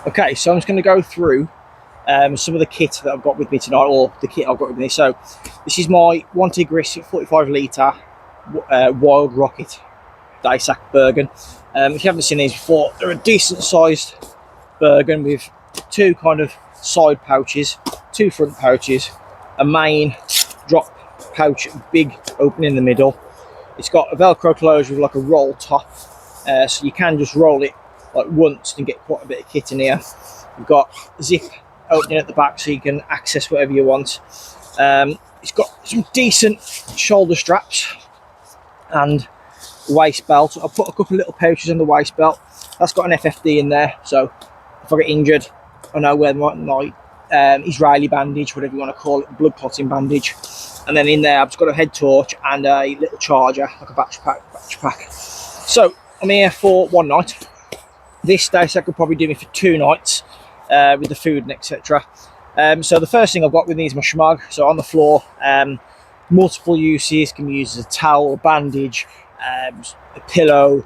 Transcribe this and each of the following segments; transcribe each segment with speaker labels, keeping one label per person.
Speaker 1: Okay, so I'm just going to go through some of the kit that I've got with me tonight, or the kit I've got with me. So this is my one Tigris 45 litre Wild Rocket Diesack Bergen. If you haven't seen these before, they're a decent sized Bergen with two kind of side pouches, two front pouches, a main drop pouch, big opening in the middle. It's got a Velcro closure with like a roll top, so you can just roll it like once and get quite a bit of kit in here. You've got a zip opening at the back so you can access whatever you want. It's got some decent shoulder straps and waist belt. I'll put a couple of little pouches on the waist belt. That's got an FFD in there, so if I get injured, I know where my Israeli bandage, whatever you want to call it, blood clotting bandage. And then in there, I've just got a head torch and a little charger, like a batch pack. So I'm here for one night. This day, so I could probably do me for 2 nights with the food and etc. So the first thing I've got with me is my shmug. So on the floor, multiple uses. Can be used as a towel, a bandage, a pillow.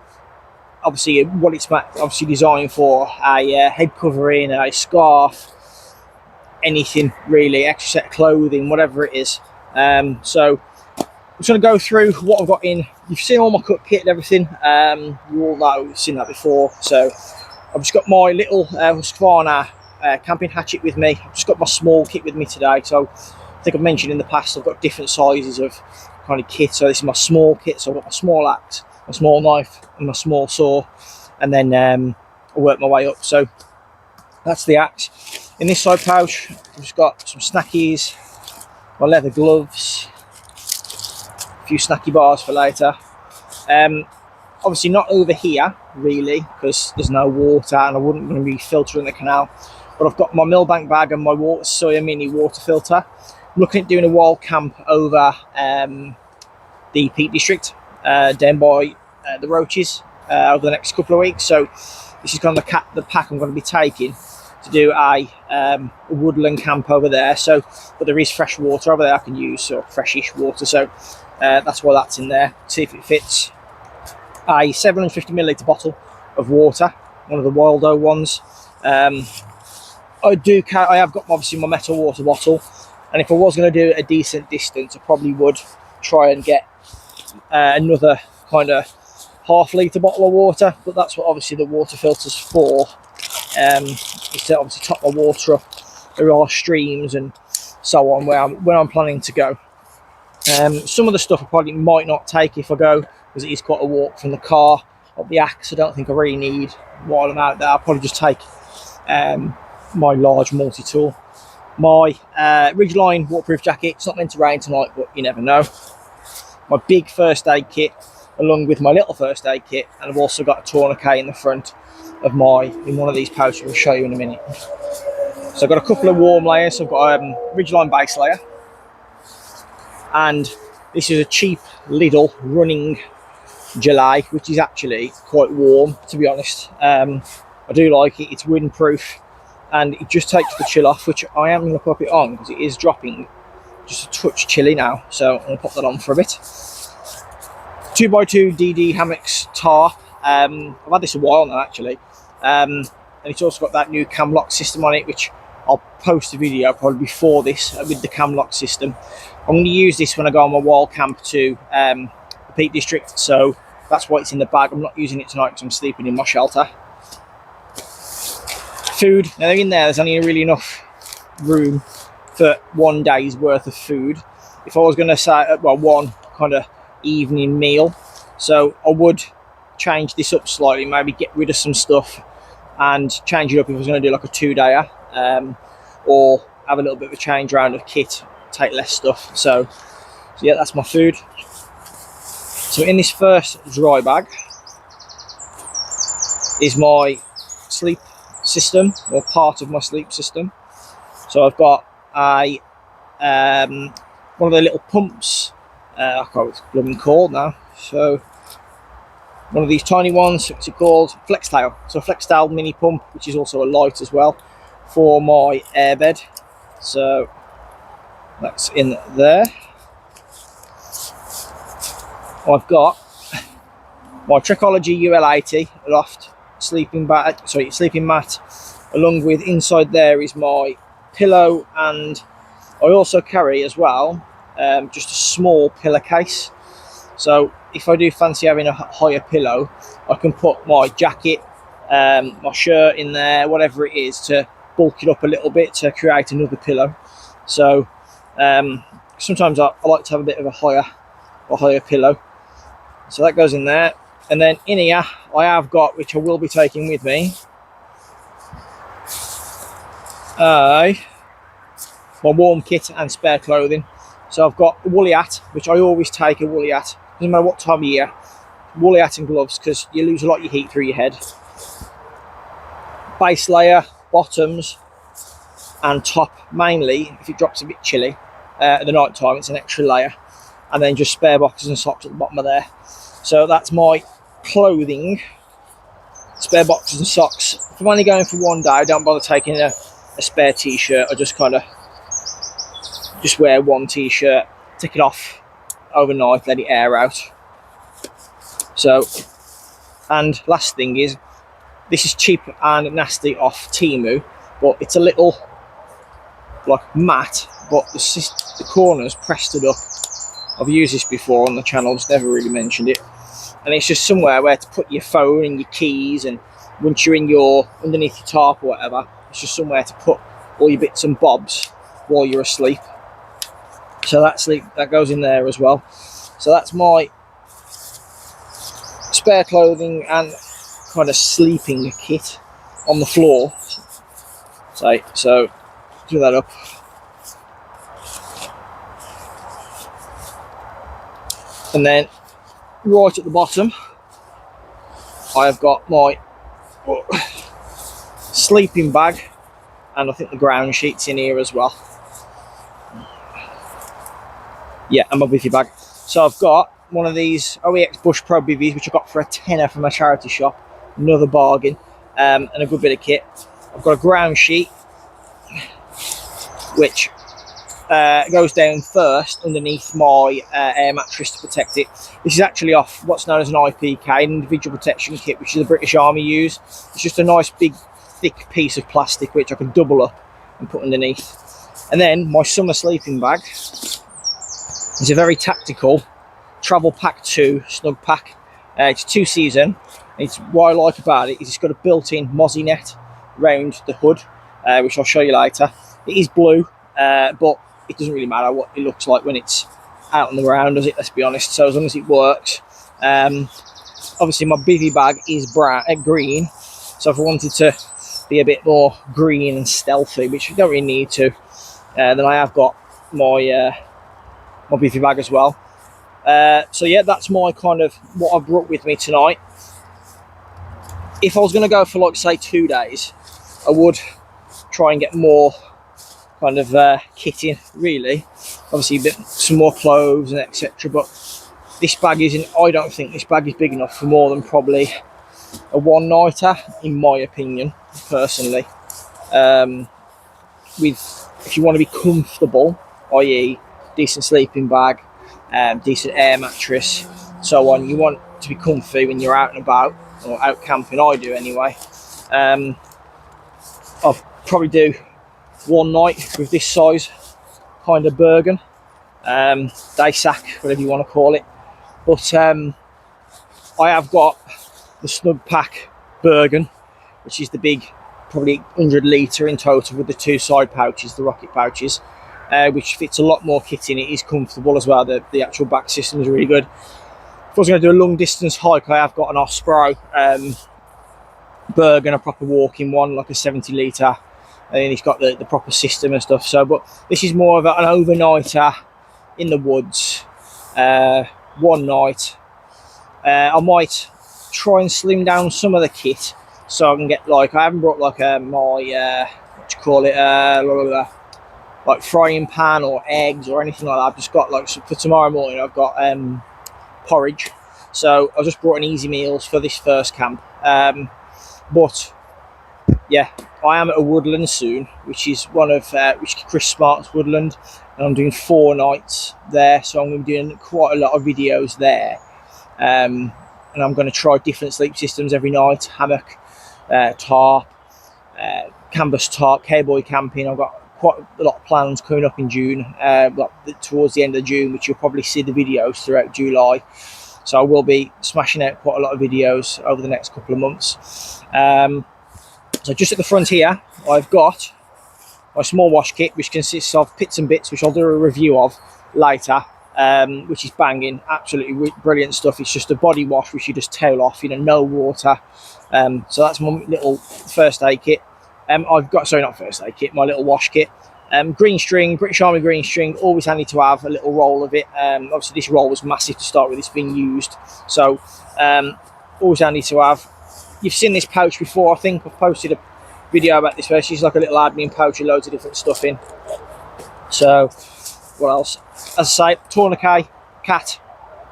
Speaker 1: Obviously, what it's obviously designed for: a head covering, a scarf, anything really, extra set of clothing, whatever it is. So I'm just going to go through what I've got in. You've seen all my cut kit and everything. You all know, you've seen that before. So I've just got my little Husqvarna camping hatchet with me. I've just got my small kit with me today. So I think I've mentioned in the past I've got different sizes of kind of kit. So this is my small kit. So I've got my small axe, my small knife, and my small saw, and then I'll work my way up. So that's the axe. In this side pouch, I've just got some snackies, my leather gloves, a few snacky bars for later. Obviously not over here really, because there's no water and I wouldn't want to be filtering the canal. But I've got my Millbank bag and my Soya Mini water filter. I'm looking at doing a wild camp over the Peak District, down by the Roaches, over the next couple of weeks. So this is kind of the pack I'm going to be taking to do a woodland camp over there. So, but there is fresh water over there I can use, so freshish water. So that's why that's in there. See if it fits. A 750ml bottle of water, one of the Wildo ones. I have got obviously my metal water bottle, and if I was going to do a decent distance, I probably would try and get another kind of half-litre bottle of water. But that's what obviously the water filter's for. Is to obviously top my water up. There are streams and so on where I'm planning to go. Some of the stuff I probably might not take if I go, because it is quite a walk from the car up the axe. I don't think I really need while I'm out there. I'll probably just take my large multi-tool. My Ridgeline waterproof jacket. It's not meant to rain tonight, but you never know. My big first aid kit, along with my little first aid kit, and I've also got a tourniquet in the front of in one of these pouches. I'll show you in a minute. So I've got a couple of warm layers. So I've got a Ridgeline base layer, and this is a cheap Lidl running gilet, which is actually quite warm, to be honest. I do like it. It's windproof and it just takes the chill off, which I am going to pop it on because it is dropping just a touch chilly now. So I'm going to pop that on for a bit. 2x2 DD hammocks tarp. I've had this a while now actually, and it's also got that new cam lock system on it, which I'll post a video probably before this with the cam lock system. I'm going to use this when I go on my wild camp to the Peak District, so that's why it's in the bag. I'm not using it tonight because I'm sleeping in my shelter. Food. Now in there's only really enough room for 1 day's worth of food. If I was going to say, well, one kind of evening meal, so I would change this up slightly, maybe get rid of some stuff and change it up if I was going to do like a 2-dayer, or have a little bit of a change round of kit, take less stuff. So yeah, that's my food. So in this first dry bag is my sleep system, or part of my sleep system. So I've got a one of the little pumps. I can't remember what it's blooming called now. So one of these tiny ones, what's it called? Flextail. So a Flextail mini pump, which is also a light as well, for my airbed. So that's in there. I've got my Trekology UL80 loft sleeping mat, along with inside there is my pillow, and I also carry as well just a small pillowcase. So if I do fancy having a higher pillow, I can put my jacket, my shirt in there, whatever it is, to bulk it up a little bit to create another pillow. So sometimes I like to have a bit of a higher pillow. So that goes in there. And then in here I have got, which I will be taking with me, my warm kit and spare clothing. So I've got a woolly hat, which I always take a woolly hat, doesn't matter what time of year. Woolly hat and gloves, because you lose a lot of your heat through your head. Base layer, bottoms and top mainly if it drops a bit chilly at the night time, it's an extra layer, and then just spare boxes and socks at the bottom of there. So that's my clothing, spare boxes and socks. If I'm only going for one day, I don't bother taking a spare t-shirt. I just kind of just wear one t-shirt, take it off overnight, let it air out. So, and last thing is, this is cheap and nasty off Temu, but it's a little like mat, but the corners pressed it up. I've used this before on the channel, just never really mentioned it. And it's just somewhere where to put your phone and your keys, and once you're in your underneath your tarp or whatever, it's just somewhere to put all your bits and bobs while you're asleep. So that goes in there as well. So that's my spare clothing and kind of sleeping kit on the floor. So do that up. And then right at the bottom, I have got my sleeping bag, and I think the ground sheet's in here as well. Yeah, and my bivvy bag. So I've got one of these OEX Bush Pro bivvies, which I got for a tenner from a charity shop. Another bargain, and a good bit of kit. I've got a ground sheet, which goes down first underneath my air mattress to protect it. This is actually off what's known as an IPK, an individual protection kit, which the British Army use. It's just a nice big thick piece of plastic which I can double up and put underneath. And then my summer sleeping bag is a very tactical Travel Pack 2 snug pack. It's 2-season. It's what I like about it is it's got a built-in mozzie net around the hood, which I'll show you later. It is blue, but it doesn't really matter what it looks like when it's out on the ground, does it? Let's be honest. So as long as it works. Obviously my bivvy bag is green, so if I wanted to be a bit more green and stealthy, which you don't really need to, then I have got my my bivvy bag as well. So yeah, that's my kind of what I've brought with me tonight. If I was going to go for, like, say 2 days, I would try and get more kind of kit in, really. Obviously some more clothes and etc. But this bag isn't, I don't think this bag is big enough for more than probably a one-nighter, in my opinion, personally. If you want to be comfortable, i.e. decent sleeping bag, decent air mattress, so on, you want to be comfy when you're out and about, or out camping. I do anyway. I'll probably do one night with this size kind of Bergen, day sack, whatever you want to call it. But I have got the Snug Pack Bergen, which is the big, probably 100 litre in total, with the 2 side pouches, the rocket pouches, which fits a lot more kit in. It is comfortable as well. The actual back system is really good. If I was going to do a long distance hike, I have got an Osprey Bergen, a proper walking one, like a 70 litre, and then it's got the proper system and stuff. So, but this is more of an overnighter in the woods, one night. I might try and slim down some of the kit, so I can get, like, I haven't brought like my what do you call it, like frying pan or eggs or anything like that. I've just got, like, for tomorrow morning I've got porridge, so I just brought an easy meals for this first camp. But yeah, I am at a woodland soon, which is which is Chris Smart's woodland, and I'm doing 4 nights there, so I'm going to be doing quite a lot of videos there. And I'm going to try different sleep systems every night: hammock, tarp, canvas top, cowboy camping. I've got quite a lot of plans coming up in June, towards the end of June, which you'll probably see the videos throughout July. So I will be smashing out quite a lot of videos over the next couple of months. So just at the front here, I've got my small wash kit, which consists of bits and bits, which I'll do a review of later, which is banging, absolutely brilliant stuff. It's just a body wash, which you just towel off, no water. So that's my little first aid kit. I've got, sorry, not first aid kit, my little wash kit. Green string, British Army green string, always handy to have a little roll of it. Obviously this roll was massive to start with, it's been used, so always handy to have. You've seen this pouch before, I think I've posted a video about this. It's like a little admin pouch with loads of different stuff in. So what else? As I say, tourniquet, cat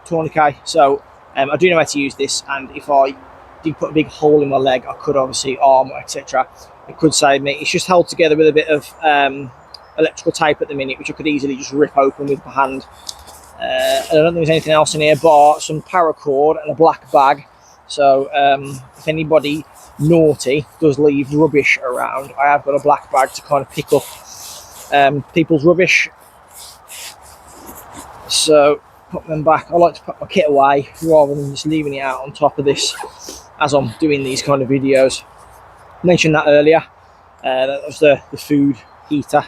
Speaker 1: tourniquet. So I do know how to use this, and if I did put a big hole in my leg, I could obviously arm, etc. It could save me. It's just held together with a bit of electrical tape at the minute, which I could easily just rip open with my hand. I don't think there's anything else in here but some paracord and a black bag. So if anybody naughty does leave rubbish around, I have got a black bag to kind of pick up people's rubbish. So put them back. I like to put my kit away rather than just leaving it out on top of this as I'm doing these kind of videos. I mentioned that earlier. That was the food heater.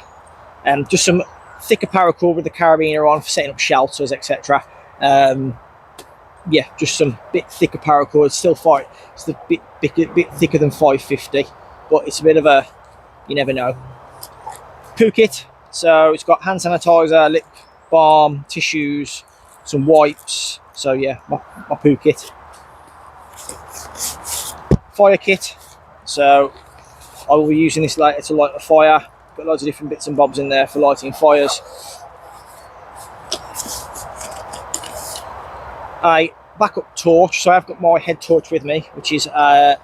Speaker 1: Just some thicker paracord with the carabiner on for setting up shelters, etc. Yeah, just some bit thicker paracord. Still fine. It's a bit thicker than 550, but it's a bit of a, you never know. Poo kit. So it's got hand sanitizer, lip balm, tissues, some wipes. So yeah, my poo kit. Fire kit. So I will be using this later to light a fire. Got loads of different bits and bobs in there for lighting fires. A backup torch. So I've got my head torch with me, which is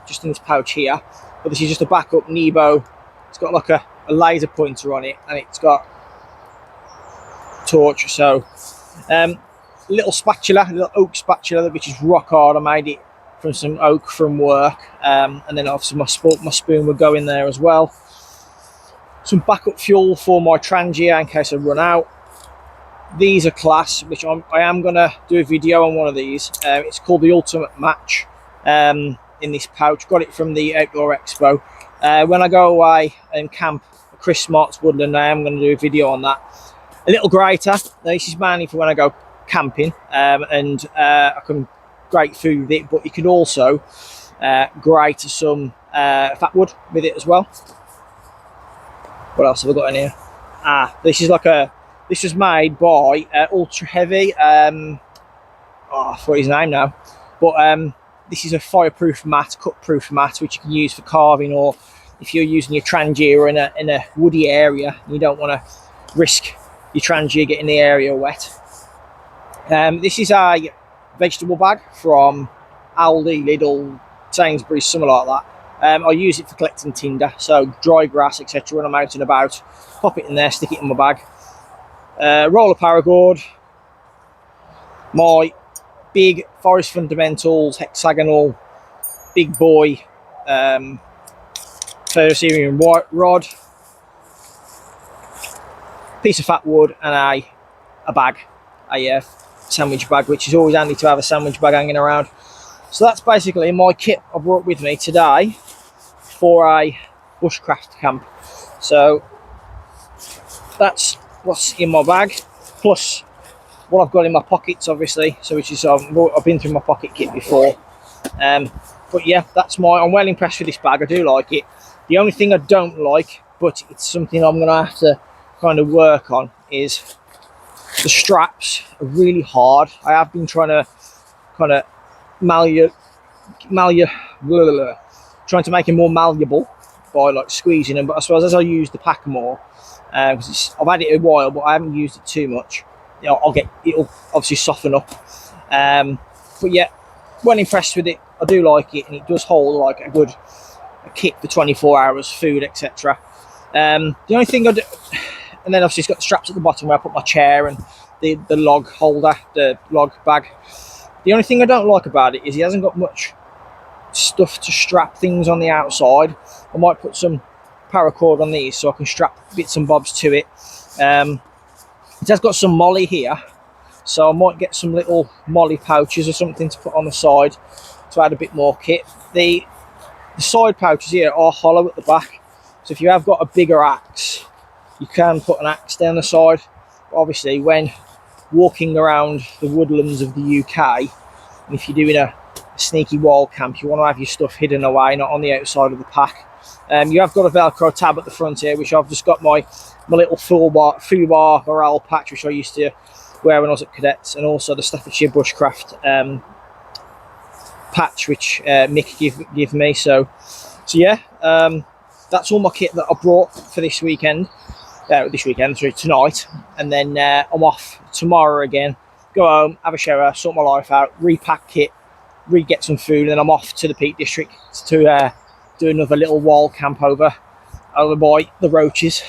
Speaker 1: just in this pouch here. But this is just a backup Nebo. It's got like a laser pointer on it, and it's got torch. So little spatula, a little oak spatula, which is rock hard. I made it from some oak from work, and then obviously my spoon would go in there as well. Some backup fuel for my Trangia in case I run out. These are class, which I am going to do a video on one of these. It's called the Ultimate Match in this pouch. Got it from the Outdoor Expo. When I go away and camp at Chris Smart's Woodland, I am going to do a video on that. A little grater. Now, this is mainly for when I go camping, and I can grate food with it, but you can also grate some fat wood with it as well. What else have I got in here? This is like this was made by Ultra Heavy. I forgot his name now, but this is a fireproof mat, cut-proof mat, which you can use for carving, or if you're using your Trangia in a woody area and you don't want to risk your Trangia getting the area wet. This is a vegetable bag from Aldi, Lidl, Sainsbury's, something like that. I use it for collecting tinder, so dry grass, etc. when I'm out and about. Pop it in there, stick it in my bag. Roll of paracord. My big Forest Fundamentals hexagonal big boy Ferrocerium white rod. Piece of fat wood and a bag, a sandwich bag, which is always handy to have a sandwich bag hanging around. So that's basically my kit I brought with me today for a bushcraft camp. So that's what's in my bag, plus what I've got in my pockets, obviously. So which is I've been through my pocket kit before. But yeah, I'm well impressed with this bag. I do like it. The only thing I don't like, but it's something I'm gonna have to kind of work on, is the straps are really hard. I have been trying to kind of trying to make it more malleable by like squeezing them, but I suppose as I use the pack more, because I've had it a while but I haven't used it too much, it'll obviously soften up. But yeah, well impressed with it. I do like it, and it does hold like a good kit for 24 hours, food, etc. The only thing I do, and then obviously it's got the straps at the bottom where I put my chair and the log holder, the log bag. The only thing I don't like about it is he hasn't got much stuff to strap things on the outside. I might put some paracord on these so I can strap bits and bobs to it. It has got some molly here, so I might get some little molly pouches or something to put on the side to add a bit more kit. The side pouches here are hollow at the back, so if you have got a bigger axe, you can put an axe down the side. But obviously, when walking around the woodlands of the UK, and if you're doing a sneaky wild camp, you want to have your stuff hidden away, not on the outside of the pack. You have got a Velcro tab at the front here, which I've just got my little Fubar morale patch, which I used to wear when I was at Cadets, and also the Staffordshire Bushcraft patch, which Mick give me. So yeah, that's all my kit that I brought for this weekend. Through tonight, and then I'm off tomorrow again. Go home, have a shower, sort my life out, repack kit, get some food, and then I'm off to the Peak District to do another little wild camp over by the Roaches.